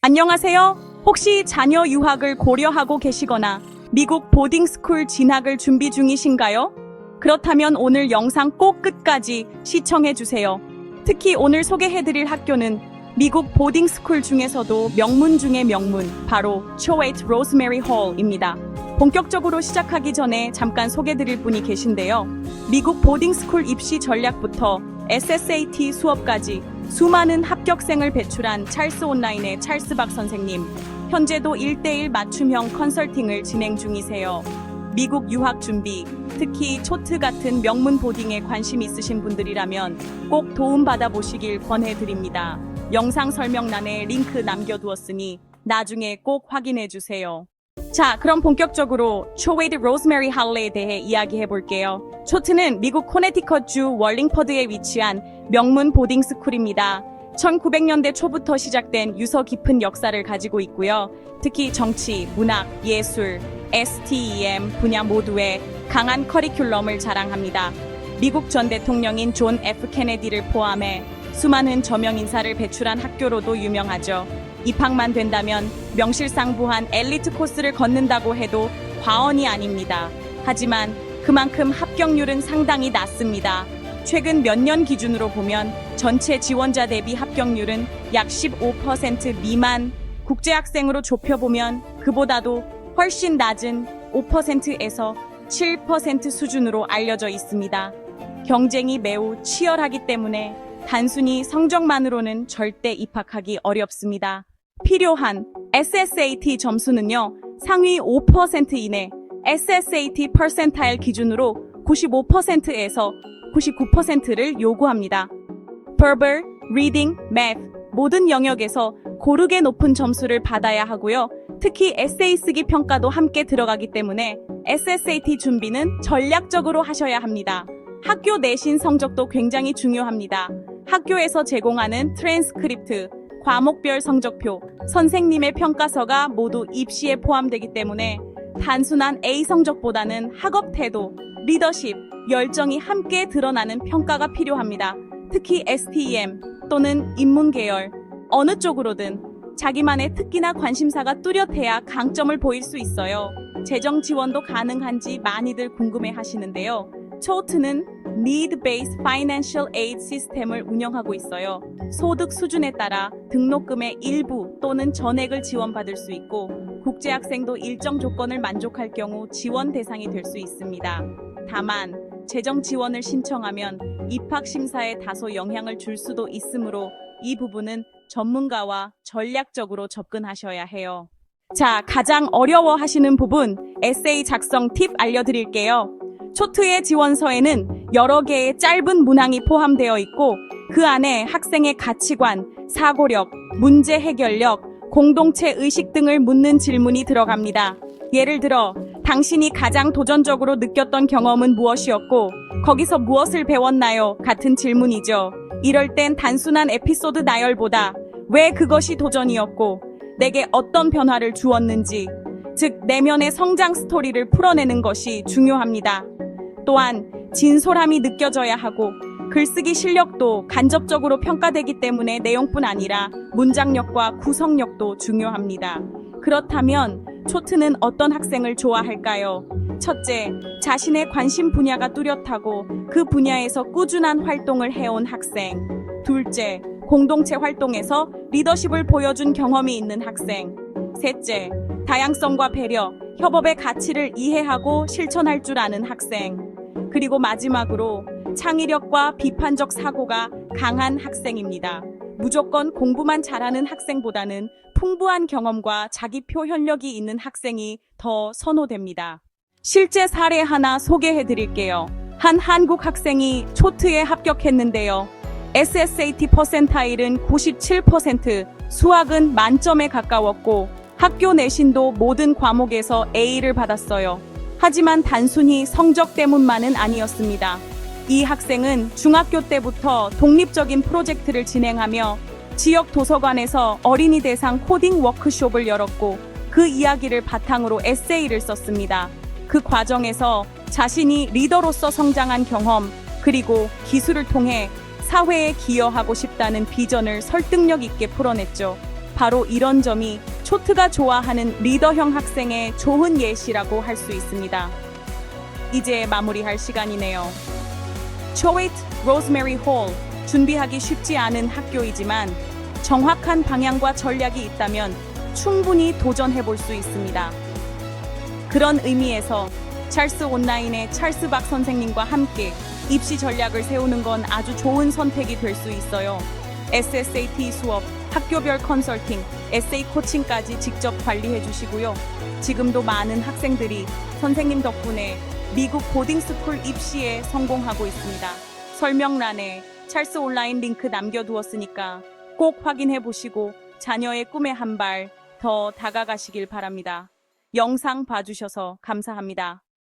안녕하세요. 혹시 자녀 유학을 고려하고 계시거나 미국 보딩스쿨 진학을 준비 중이신가요? 그렇다면 오늘 영상 꼭 끝까지 시청해주세요. 특히 오늘 소개해드릴 학교는 미국 보딩스쿨 중에서도 명문 중의 명문, 바로 초웨이트 로즈메리 홀입니다. 본격적으로 시작하기 전에 잠깐 소개드릴 분이 계신데요. 미국 보딩스쿨 입시 전략부터 SSAT 수업까지 수많은 합격생을 배출한 찰스 온라인의 찰스 박 선생님, 현재도 1:1 맞춤형 컨설팅을 진행 중이세요. 미국 유학 준비, 특히 초트 같은 명문 보딩에 관심 있으신 분들이라면 꼭 도움받아 보시길 권해드립니다. 영상 설명란에 링크 남겨두었으니 나중에 꼭 확인해 주세요. 자, 그럼 본격적으로 초웨이트 로즈메리 할레에 대해 이야기해 볼게요. 초트는 미국 코네티컷주 월링퍼드에 위치한 명문 보딩스쿨입니다. 1900년대 초부터 시작된 유서 깊은 역사를 가지고 있고요. 특히 정치, 문학, 예술, STEM 분야 모두에 강한 커리큘럼을 자랑합니다. 미국 전 대통령인 존 F 케네디를 포함해 수많은 저명 인사를 배출한 학교로도 유명하죠. 입학만 된다면 명실상부한 엘리트 코스를 걷는다고 해도 과언이 아닙니다. 하지만 그만큼 합격률은 상당히 낮습니다. 최근 몇 년 기준으로 보면 전체 지원자 대비 합격률은 약 15% 미만, 국제학생으로 좁혀보면 그보다도 훨씬 낮은 5%에서 7% 수준으로 알려져 있습니다. 경쟁이 매우 치열하기 때문에 단순히 성적만으로는 절대 입학하기 어렵습니다. 필요한 SSAT 점수는요, 상위 5% 이내, SSAT 퍼센타일 기준으로 95%에서 99%를 요구합니다. Verbal, Reading, Math 모든 영역에서 고르게 높은 점수를 받아야 하고요. 특히 에세이 쓰기 평가도 함께 들어가기 때문에 SSAT 준비는 전략적으로 하셔야 합니다. 학교 내신 성적도 굉장히 중요합니다. 학교에서 제공하는 트랜스크립트, 과목별 성적표, 선생님의 평가서가 모두 입시에 포함되기 때문에 단순한 A 성적보다는 학업 태도, 리더십, 열정이 함께 드러나는 평가가 필요합니다. 특히 STEM 또는 인문계열, 어느 쪽으로든 자기만의 특기나 관심사가 뚜렷해야 강점을 보일 수 있어요. 재정 지원도 가능한지 많이들 궁금해 하시는데요. 초트는 Need-Based Financial Aid 시스템을 운영하고 있어요. 소득 수준에 따라 등록금의 일부 또는 전액을 지원받을 수 있고 국제학생도 일정 조건을 만족할 경우 지원 대상이 될 수 있습니다. 다만 재정 지원을 신청하면 입학 심사에 다소 영향을 줄 수도 있으므로 이 부분은 전문가와 전략적으로 접근하셔야 해요. 자, 가장 어려워하시는 부분 에세이 작성 팁 알려드릴게요. 초트의 지원서에는 여러 개의 짧은 문항이 포함되어 있고 그 안에 학생의 가치관, 사고력, 문제 해결력, 공동체 의식 등을 묻는 질문이 들어갑니다. 예를 들어 당신이 가장 도전적으로 느꼈던 경험은 무엇이었고 거기서 무엇을 배웠나요? 같은 질문이죠. 이럴 땐 단순한 에피소드 나열보다 왜 그것이 도전이었고 내게 어떤 변화를 주었는지, 즉 내면의 성장 스토리를 풀어내는 것이 중요합니다. 또한 진솔함이 느껴져야 하고 글쓰기 실력도 간접적으로 평가되기 때문에 내용뿐 아니라 문장력과 구성력도 중요합니다. 그렇다면 초트는 어떤 학생을 좋아할까요? 첫째, 자신의 관심 분야가 뚜렷하고 그 분야에서 꾸준한 활동을 해온 학생. 둘째, 공동체 활동에서 리더십을 보여준 경험이 있는 학생. 셋째, 다양성과 배려, 협업의 가치를 이해하고 실천할 줄 아는 학생. 그리고 마지막으로 창의력과 비판적 사고가 강한 학생입니다. 무조건 공부만 잘하는 학생보다는 풍부한 경험과 자기 표현력이 있는 학생이 더 선호됩니다. 실제 사례 하나 소개해 드릴게요. 한 한국 학생이 초트에 합격했는데요. SSAT 퍼센타일은 97%, 수학은 만점에 가까웠고 학교 내신도 모든 과목에서 A를 받았어요. 하지만 단순히 성적 때문만은 아니었습니다. 이 학생은 중학교 때부터 독립적인 프로젝트를 진행하며 지역 도서관에서 어린이 대상 코딩 워크숍을 열었고 그 이야기를 바탕으로 에세이를 썼습니다. 그 과정에서 자신이 리더로서 성장한 경험, 그리고 기술을 통해 사회에 기여하고 싶다는 비전을 설득력 있게 풀어냈죠. 바로 이런 점이 초트가 좋아하는 리더형 학생의 좋은 예시라고 할 수 있습니다. 이제 마무리할 시간이네요. 초웨이트 로즈메리 홀, 준비하기 쉽지 않은 학교이지만 정확한 방향과 전략이 있다면 충분히 도전해 볼 수 있습니다. 그런 의미에서 찰스 온라인의 찰스 박 선생님과 함께 입시 전략을 세우는 건 아주 좋은 선택이 될 수 있어요. SSAT 수업, 학교별 컨설팅, 에세이 코칭까지 직접 관리해 주시고요. 지금도 많은 학생들이 선생님 덕분에 미국 보딩스쿨 입시에 성공하고 있습니다. 설명란에 찰스 온라인 링크 남겨두었으니까 꼭 확인해 보시고 자녀의 꿈에 한 발 더 다가가시길 바랍니다. 영상 봐주셔서 감사합니다.